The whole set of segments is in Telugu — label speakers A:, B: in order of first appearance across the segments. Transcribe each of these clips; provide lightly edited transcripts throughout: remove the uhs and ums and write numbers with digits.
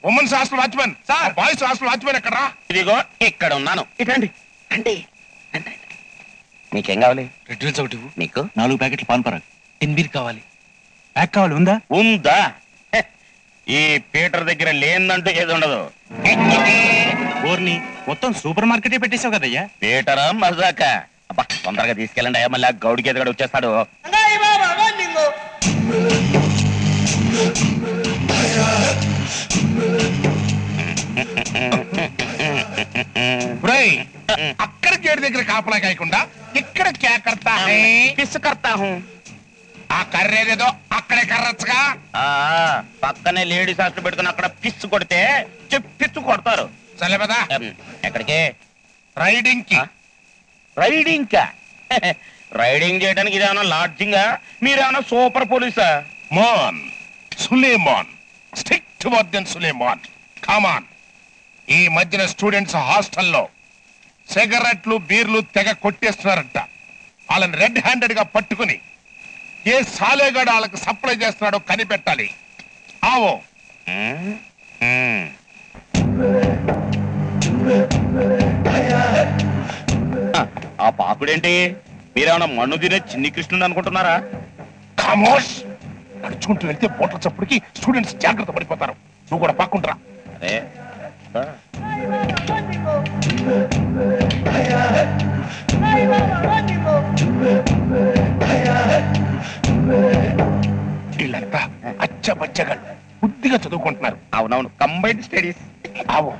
A: Women's hostel watchmen sir, boys hostel watchmen ఎక్కడా?
B: ఇదిగో ఇక్కడ ఉన్నాను. ఇటండి అంటే నీకేం కావాలి?
C: రెడ్ డ్రెస్ ఒకటి
B: నీకు
C: 4 ప్యాకెట్లు పాన్ పరాగ్, 10 బీర్ కావాలి. ప్యాక్ కావాలి, ఉందా?
B: ఉందా? ఈ పీటర్ దగ్గర లేదంటూ ఏది ఉండదు.
C: ఓర్ని మొత్తం సూపర్ మార్కెటే పెట్టేశావు కదయ్యా.
B: పీటరా మజాక? అబ్బా తొందరగా తీసుకెళ్ళండి అయ్యా, మళ్ళీ గౌడికి ఎదుగడ వచ్చేస్తాడు.
A: అక్కడ గేట్ దగ్గర కాపలా కాయకుండా ఇక్కడ కేకర్తా
B: పిసుకర్తా
A: ఆ కర్రేదేదో అక్కడే కర్రచ్చుగా.
B: పక్కనే లేడీస్ హాస్టల్ పెట్టుకుని అక్కడ పిచ్చు కొడితే పిచ్చు కొడతారు.
A: సరే పదా.
B: ఎక్కడికి?
A: రైడింగ్ కి.
B: రైడింగ్ కా? రైడింగ్ చేయడానికి ఇదేమన్నా లాడ్జింగా? మీరేమన్నా సూపర్ పోలీసా?
A: Man Suleman, strict warden Suleman. Come on. ఈ మధ్యన స్టూడెంట్స్ హాస్టల్లో సిగరెట్లు బీర్లు తెగ కొట్టేస్తున్నారంట. వాళ్ళని రెడ్ హ్యాండెడ్ గా పట్టుకుని ఏ సాలేగాడు వాళ్ళకి సప్లై చేస్తున్నాడో కనిపెట్టాలి. ఆవో.
B: ఆ పాకుడేంటి? మీరేమన్నా మన్ను తినే చిన్ని కృష్ణుడు అనుకుంటున్నారా?
A: ఖమోష్. నడుచుకుంటూ వెళ్తే బోట్ల చప్పుడుకి స్టూడెంట్స్ జాగ్రత్త పడిపోతారు. నువ్వు కూడా పక్కుంటరా.
B: అరే
A: వీళ్ళంతా అచ్చబచ్చగాళ్ళు, బుద్ధిగా చదువుకుంటున్నారు.
B: అవునవును, కంబైన్డ్ స్టడీస్.
A: ఆవో.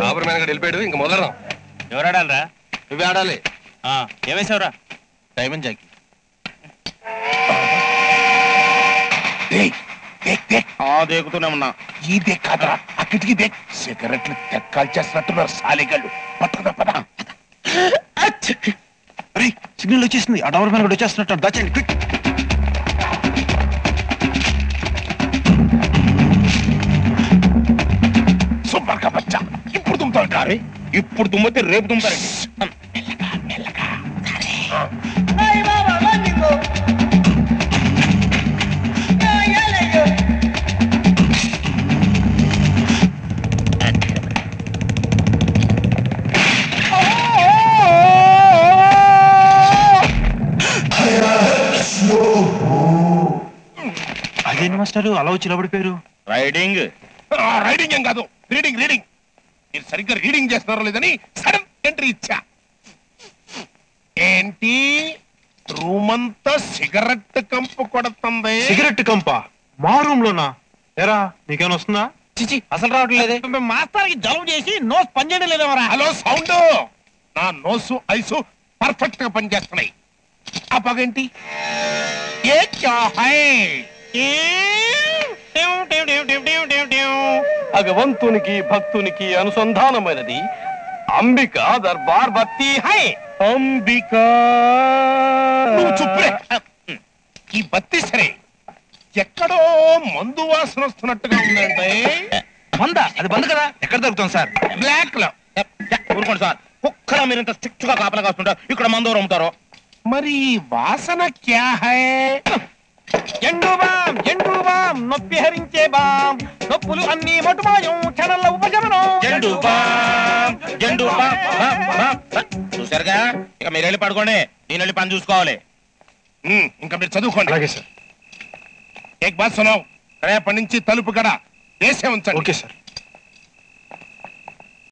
D: కాబరమైన వెళ్ళిపోయాడు, ఇంక మొదలరా.
C: ఎవరు ఆడాలరా?
D: నువ్వే ఆడాలి.
C: ఏమేసావురా? Diamond Jackie.
B: దేకుతూనే ఉన్నా.
A: ఈ దేక్ కాదరా, అక్కడికి దేక్. సిగరెట్లు తెక్కాలు చేస్తున్నట్టున్నారు సాలిగాళ్ళు. పట్టుకున్నా పదా.
C: సిగ్నల్ వచ్చేసింది. ఆ డవర్ మ్యాన్ కూడా వచ్చేస్తున్నట్టు. దాచండి క్విక్.
A: సూపర్ గా బచ్చా. ఇప్పుడు తుమ్ముతా ఉంటారు.
B: ఇప్పుడు తుమ్మితే రేపు తుమ్ముతారండి.
A: మెల్లగా.
C: అదేంటి మాస్టారు అలా వచ్చి నిలబడిపోయారు?
B: రైడింగ్.
A: రైడింగ్ ఏం కాదు, రీడింగ్. మీరు సరిగ్గా రీడింగ్ చేస్తున్నారో లేదని సడన్ ఎంట్రీ ఇచ్చా. ఏంటి రూమ్ అంతా సిగరెట్ కంపు కొడుతుంది?
D: సిగరెట్ కంప మా రూమ్ లోనా? ఎరా నీకేమైనా వస్తుందా?
C: చిచి అసలు రావట్లేదే. మాస్టర్కి జలుబు చేసి నోస్ పనిచేయడం లేదేమరా?
A: Hello sound. నా నోసు ఐసు పర్ఫెక్ట్ గా పనిచేస్తున్నాయి. ఆ పగేంటి? ఏ క్యా హై?
D: భగవంతునికి భక్తునికి అనుసంధానమైనది అంబిక దర్బార్ భక్తి హై.
B: అంబికా.
A: నువ్వు చుప్పే. ఈ బత్తి సరే ఎక్కడో మందు వాసన వస్తున్నట్టుగా ఉందంటే.
C: మంద? అది బంద్ కదా. ఎక్కడ దొరుకుతాం సార్?
A: బ్లాక్ లో.
B: ఊరుకోండి సార్. కుక్కలా మీరు ఇంత స్ట్రిక్ట్ గా కాపలా కాస్తుంటారు, ఇక్కడ మందు అమ్ముతారు.
A: మరి వాసన క్యా హై?
C: ఎండు బాం నొప్పి హరించే బాం. నొప్పులు అన్ని మటుమాయం, క్షణంలో ఉపశమనం.
B: చూసారుగా, ఇక మీరు వెళ్ళి పడుకోండి, నేను వెళ్ళి పని చూసుకోవాలి.
A: ఇంకా మీరు చదువుకోండి.
D: అలాగే సార్.
A: ఏక్ బాత్ సునావ్, రేపటి నుంచి తలుపు గడ వేసే ఉంచండి.
D: Okay sir.